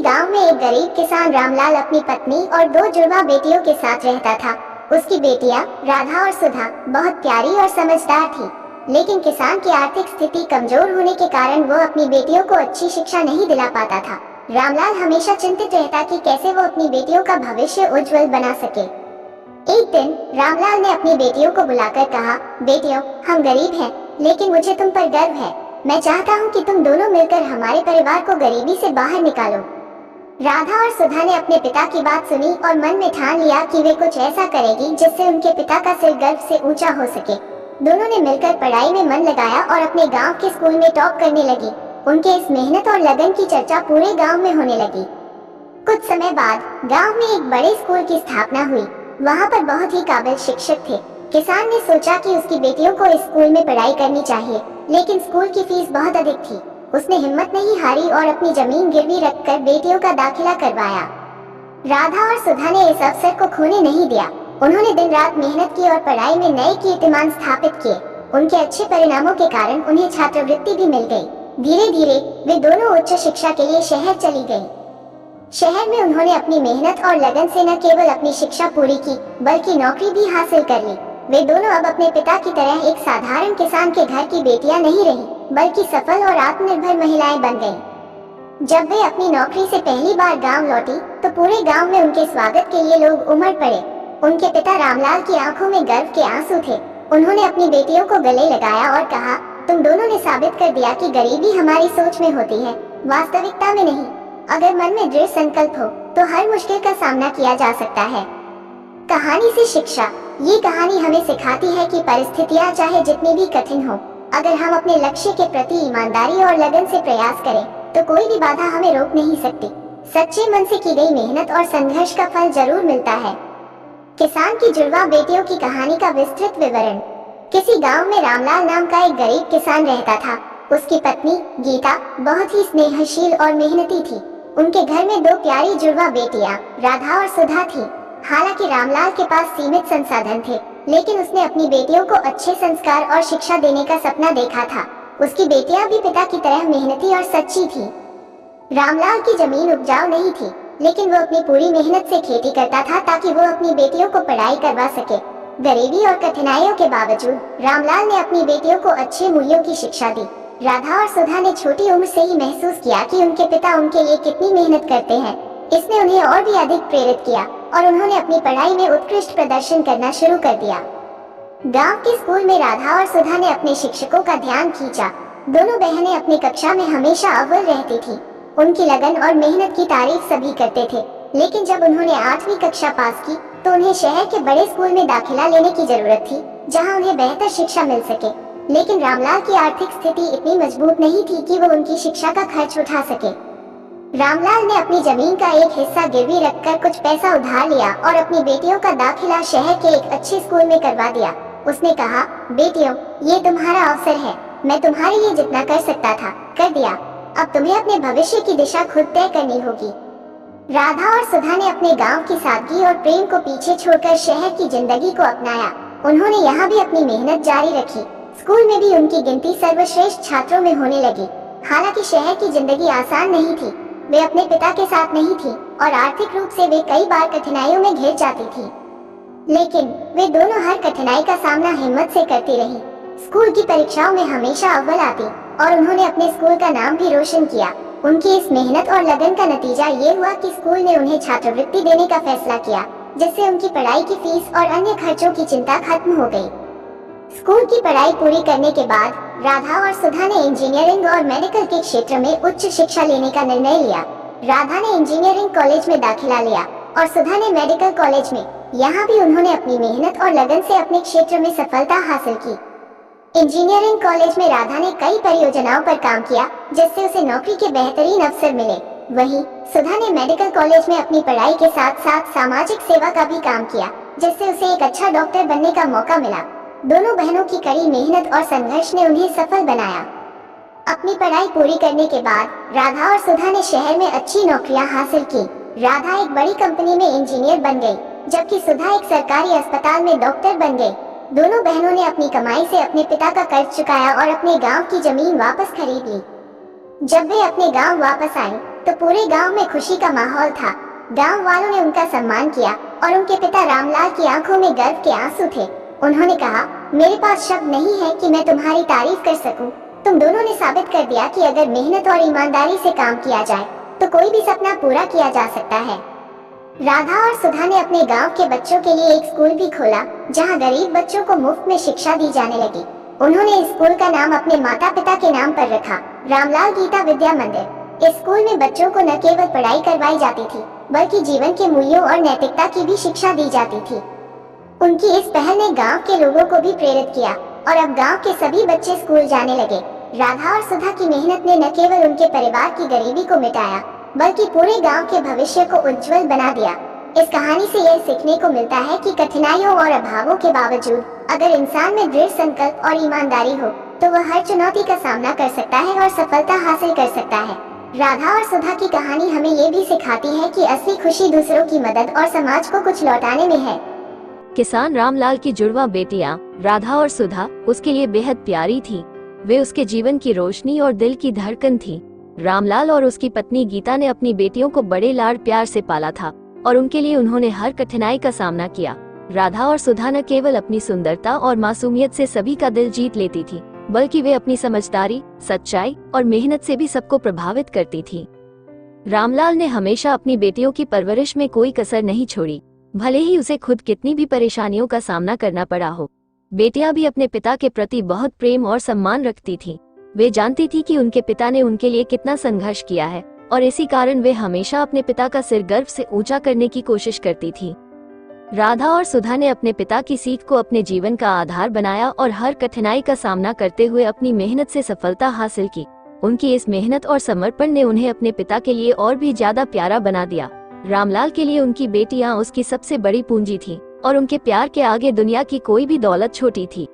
गांव में एक गरीब किसान रामलाल अपनी पत्नी और दो जुड़वा बेटियों के साथ रहता था। उसकी बेटियां राधा और सुधा बहुत प्यारी और समझदार थी, लेकिन किसान की आर्थिक स्थिति कमजोर होने के कारण वो अपनी बेटियों को अच्छी शिक्षा नहीं दिला पाता था। रामलाल हमेशा चिंतित रहता कि कैसे वो अपनी बेटियों का भविष्य उज्जवल बना सके। एक दिन रामलाल ने अपनी बेटियों को बुलाकर कहा, बेटियों, हम गरीब हैं, लेकिन मुझे तुम पर गर्व है। मैं चाहता हूँ कि तुम दोनों मिलकर हमारे परिवार को गरीबी से बाहर निकालो। राधा और सुधा ने अपने पिता की बात सुनी और मन में ठान लिया कि वे कुछ ऐसा करेगी जिससे उनके पिता का सिर गर्व से ऊंचा हो सके। दोनों ने मिलकर पढ़ाई में मन लगाया और अपने गांव के स्कूल में टॉप करने लगी। उनके इस मेहनत और लगन की चर्चा पूरे गांव में होने लगी। कुछ समय बाद गांव में एक बड़े स्कूल की स्थापना हुई। वहां पर बहुत ही काबिल शिक्षक थे। किसान ने सोचा कि उसकी बेटियों को इस स्कूल में पढ़ाई करनी चाहिए, लेकिन स्कूल की फीस बहुत अधिक थी। उसने हिम्मत नहीं हारी और अपनी जमीन गिरवी रखकर बेटियों का दाखिला करवाया। राधा और सुधा ने इस अवसर को खोने नहीं दिया। उन्होंने दिन रात मेहनत की और पढ़ाई में नए कीर्तिमान स्थापित किए। उनके अच्छे परिणामों के कारण उन्हें छात्रवृत्ति भी मिल गई। धीरे धीरे वे दोनों उच्च शिक्षा के लिए शहर चली गईं। शहर में उन्होंने अपनी मेहनत और लगन से न केवल अपनी शिक्षा पूरी की, बल्कि नौकरी भी हासिल कर ली। वे दोनों अब अपने पिता की तरह एक साधारण किसान के घर की बेटियां नहीं रहीं, बल्कि सफल और आत्मनिर्भर महिलाएं बन गईं। जब वे अपनी नौकरी से पहली बार गांव लौटी, तो पूरे गांव में उनके स्वागत के लिए लोग उमड़ पड़े। उनके पिता रामलाल की आंखों में गर्व के आंसू थे। उन्होंने अपनी बेटियों को गले लगाया और कहा, तुम दोनों ने साबित कर दिया कि गरीबी हमारी सोच में होती है, वास्तविकता में नहीं। अगर मन में दृढ़ संकल्प हो, तो हर मुश्किल का सामना किया जा सकता है। कहानी से शिक्षा। ये कहानी हमें सिखाती है कि परिस्थितियां चाहे जितनी भी कठिन हो, अगर हम अपने लक्ष्य के प्रति ईमानदारी और लगन से प्रयास करें, तो कोई भी बाधा हमें रोक नहीं सकती। सच्चे मन से की गई मेहनत और संघर्ष का फल जरूर मिलता है। किसान की जुड़वा बेटियों की कहानी का विस्तृत विवरण। किसी गांव में रामलाल नाम का एक गरीब किसान रहता था। उसकी पत्नी गीता बहुत ही स्नेहशील और मेहनती थी। उनके घर में दो प्यारी जुड़वा बेटियां राधा और सुधा थी। हालांकि रामलाल के पास सीमित संसाधन थे, लेकिन उसने अपनी बेटियों को अच्छे संस्कार और शिक्षा देने का सपना देखा था। उसकी बेटियां भी पिता की तरह मेहनती और सच्ची थी। रामलाल की जमीन उपजाऊ नहीं थी, लेकिन वो अपनी पूरी मेहनत से खेती करता था ताकि वो अपनी बेटियों को पढ़ाई करवा सके। गरीबी और कठिनाइयों के बावजूद रामलाल ने अपनी बेटियों को अच्छे मूल्यों की शिक्षा दी। राधा और सुधा ने छोटी उम्र से ही महसूस किया कि उनके पिता उनके लिए कितनी मेहनत करते हैं। इसने उन्हें और भी अधिक प्रेरित किया और उन्होंने अपनी पढ़ाई में उत्कृष्ट प्रदर्शन करना शुरू कर दिया। गांव के स्कूल में राधा और सुधा ने अपने शिक्षकों का ध्यान खींचा। दोनों बहनें अपनी कक्षा में हमेशा अव्वल रहती थी। उनकी लगन और मेहनत की तारीफ सभी करते थे। लेकिन जब उन्होंने 8वीं कक्षा पास की, तो उन्हें शहर के बड़े स्कूल में दाखिला लेने की जरूरत थी, जहां उन्हें बेहतर शिक्षा मिल सके। लेकिन रामलाल की आर्थिक स्थिति इतनी मजबूत नहीं थी कि वो उनकी शिक्षा का खर्च उठा सके। रामलाल ने अपनी जमीन का एक हिस्सा गिरवी रखकर कुछ पैसा उधार लिया और अपनी बेटियों का दाखिला शहर के एक अच्छे स्कूल में करवा दिया। उसने कहा, बेटियों, ये तुम्हारा अवसर है। मैं तुम्हारे लिए जितना कर सकता था, कर दिया। अब तुम्हें अपने भविष्य की दिशा खुद तय करनी होगी। राधा और सुधा ने अपने गांव की सादगी और प्रेम को पीछे छोड़कर शहर की जिंदगी को अपनाया। उन्होंने यहाँ भी अपनी मेहनत जारी रखी। स्कूल में भी उनकी गिनती सर्वश्रेष्ठ छात्रों में होने लगी। हालांकि शहर की जिंदगी आसान नहीं थी। वे अपने पिता के साथ नहीं थी और आर्थिक रूप से वे कई बार कठिनाइयों में घिर जाती थी। लेकिन वे दोनों हर कठिनाई का सामना हिम्मत से करती रही। स्कूल की परीक्षाओं में हमेशा अव्वल आती और उन्होंने अपने स्कूल का नाम भी रोशन किया। उनकी इस मेहनत और लगन का नतीजा ये हुआ कि स्कूल ने उन्हें छात्रवृत्ति देने का फैसला किया, जिससे उनकी पढ़ाई की फीस और अन्य खर्चों की चिंता खत्म हो गई। स्कूल की पढ़ाई पूरी करने के बाद राधा और सुधा ने इंजीनियरिंग और मेडिकल के क्षेत्र में उच्च शिक्षा लेने का निर्णय लिया। राधा ने इंजीनियरिंग कॉलेज में दाखिला लिया और सुधा ने मेडिकल कॉलेज में। यहाँ भी उन्होंने अपनी मेहनत और लगन से अपने क्षेत्र में सफलता हासिल की। इंजीनियरिंग कॉलेज में राधा ने कई परियोजनाओं पर काम किया, जिससे उसे नौकरी के बेहतरीन अवसर मिले। वहीं सुधा ने मेडिकल कॉलेज में अपनी पढ़ाई के साथ साथ सामाजिक सेवा का भी काम किया, जिससे उसे एक अच्छा डॉक्टर बनने का मौका मिला। दोनों बहनों की कड़ी मेहनत और संघर्ष ने उन्हें सफल बनाया। अपनी पढ़ाई पूरी करने के बाद राधा और सुधा ने शहर में अच्छी नौकरियां हासिल की। राधा एक बड़ी कंपनी में इंजीनियर बन गई, जबकि सुधा एक सरकारी अस्पताल में डॉक्टर बन गई। दोनों बहनों ने अपनी कमाई से अपने पिता का कर्ज चुकाया और अपने गांव की जमीन वापस खरीद ली। जब वे अपने गांव वापस आईं, तो पूरे गांव में खुशी का माहौल था। गांव वालों ने उनका सम्मान किया और उनके पिता रामलाल की आंखों में गर्व के आंसू थे। उन्होंने कहा, मेरे पास शब्द नहीं है कि मैं तुम्हारी तारीफ कर सकूं। तुम दोनों ने साबित कर दिया कि अगर मेहनत और ईमानदारी से काम किया जाए तो कोई भी सपना पूरा किया जा सकता है। राधा और सुधा ने अपने गांव के बच्चों के लिए एक स्कूल भी खोला, जहां गरीब बच्चों को मुफ्त में शिक्षा दी जाने लगी। उन्होंने इस स्कूल का नाम अपने माता पिता के नाम पर रखा, रामलाल गीता विद्या मंदिर। इस स्कूल में बच्चों को न केवल पढ़ाई करवाई जाती थी, बल्कि जीवन के मूल्यों और नैतिकता की भी शिक्षा दी जाती थी। उनकी इस पहल ने गांव के लोगों को भी प्रेरित किया और अब गांव के सभी बच्चे स्कूल जाने लगे। राधा और सुधा की मेहनत ने न केवल उनके परिवार की गरीबी को मिटाया, बल्कि पूरे गांव के भविष्य को उज्जवल बना दिया। इस कहानी से यह सीखने को मिलता है कि कठिनाइयों और अभावों के बावजूद अगर इंसान में दृढ़ संकल्प और ईमानदारी हो तो वह हर चुनौती का सामना कर सकता है और सफलता हासिल कर सकता है। राधा और सुधा की कहानी हमें ये भी सिखाती है कि असली खुशी दूसरों की मदद और समाज को कुछ लौटाने में है। किसान रामलाल की जुड़वा बेटियां राधा और सुधा उसके लिए बेहद प्यारी थी। वे उसके जीवन की रोशनी और दिल की धड़कन थी। रामलाल और उसकी पत्नी गीता ने अपनी बेटियों को बड़े लाड प्यार से पाला था और उनके लिए उन्होंने हर कठिनाई का सामना किया। राधा और सुधा न केवल अपनी सुंदरता और मासूमियत से सभी का दिल जीत लेती थी, बल्कि वे अपनी समझदारी, सच्चाई और मेहनत से भी सबको प्रभावित करती थी। रामलाल ने हमेशा अपनी बेटियों की परवरिश में कोई कसर नहीं छोड़ी, भले ही उसे खुद कितनी भी परेशानियों का सामना करना पड़ा हो। बेटियां भी अपने पिता के प्रति बहुत प्रेम और सम्मान रखती थीं। वे जानती थी कि उनके पिता ने उनके लिए कितना संघर्ष किया है और इसी कारण वे हमेशा अपने पिता का सिर गर्व से ऊंचा करने की कोशिश करती थी। राधा और सुधा ने अपने पिता की सीख को अपने जीवन का आधार बनाया और हर कठिनाई का सामना करते हुए अपनी मेहनत से सफलता हासिल की। उनकी इस मेहनत और समर्पण ने उन्हें अपने पिता के लिए और भी ज्यादा प्यारा बना दिया। रामलाल के लिए उनकी बेटियां उसकी सबसे बड़ी पूंजी थी और उनके प्यार के आगे दुनिया की कोई भी दौलत छोटी थी।